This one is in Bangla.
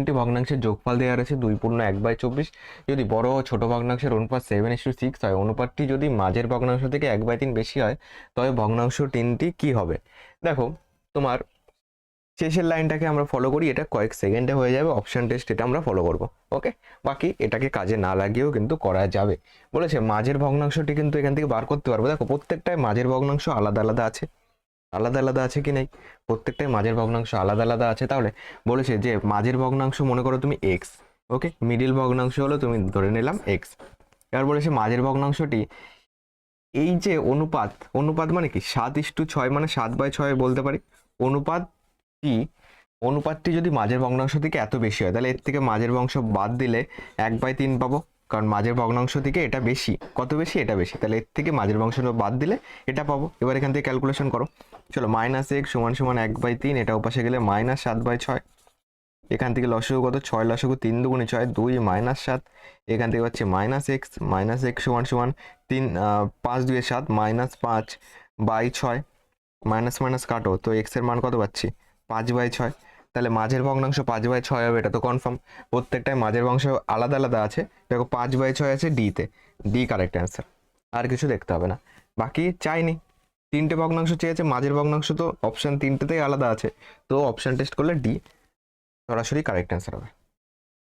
তিনটি ভগ্নাংশের যোগফল দেওয়া রয়েছে 2/1/24। যদি বড় ও ছোট ভগ্নাংশের অনুপাত 7:6 হয়, অনুপাতটি যদি মাঝের ভগ্নাংশ থেকে 1/3 বেশি হয়, তবে ভগ্নাংশ তিনটি কি হবে? দেখো, তোমার শেষের লাইনটাকে আমরা ফলো করি, এটা কয়েক সেকেন্ডে হয়ে যাবে। অপশন টেস্ট এটা আমরা ফলো করব। ওকে, বাকি এটাকে কাজে না লাগিয়েও কিন্তু করা যাবে। বলেছে মাঝের ভগ্নাংশটি কিন্তু এখান থেকে বার করতে পারবো। দেখো, প্রত্যেকটাই মাঝের ভগ্নাংশ আলাদা আলাদা আছে। আলাদা আলাদা আছে কি নেই? প্রত্যেকটাই মাঝের ভগ্নাংশ আলাদা আলাদা আছে। তাহলে বলেছে যে মাঝের ভগ্নাংশ মনে করো তুমি এক্স, ওকে, মিডিল ভগ্নাংশ হলো তুমি ধরে নিলাম এক্স। এবার বলেছে মাঝের ভগ্নাংশটি এই যে অনুপাত, অনুপাত মানে কি 7:6, মানে 7/6 বলতে পারি। অনুপাতটি যদি মাঝের ভগ্নাংশ থেকে এত বেশি হয়, তাহলে এর থেকে মাঝের ভগ্নাংশ বাদ দিলে 1/3 পাবো, কারণ মাঝের ভগ্নাংশ থেকে এটা বেশি। কত বেশি? এটা বেশি, তাহলে এর থেকে মাঝের ভগ্নাংশ বাদ দিলে এটা পাবো। এবার এখান থেকে ক্যালকুলেশন করো। চলো, -x = 1/3, এটা ওপাশে গেলে -7/6। এখান থেকে লসাগু কত? 6 লসাগু 3 × 2 = 6, 2 - 7। এখান থেকে হচ্ছে -x = 3, 5 × 2 = 7, -5/6। মাইনাস মাইনাস কাটো, তো x এর মান কত পাচ্ছি? 5/6। তাহলে মাঝের ভগ্নাংশ 5/6 হবে, এটা তো কনফার্ম। প্রত্যেকটাই মাঝের ভগ্নাংশ আলাদা আলাদা আছে। দেখো 5/6 আছে ডিতে, ডি কারেক্ট অ্যান্সার। আর কিছু দেখতে হবে না। বাকি চাইনি, তিনটে ভগ্নাংশ চেয়েছে, মাঝের ভগ্নাংশ তো অপশন তিনটেতেই আলাদা আছে, তো অপশন টেস্ট করলে ডি সরাসরি কারেক্ট অ্যান্সার হবে।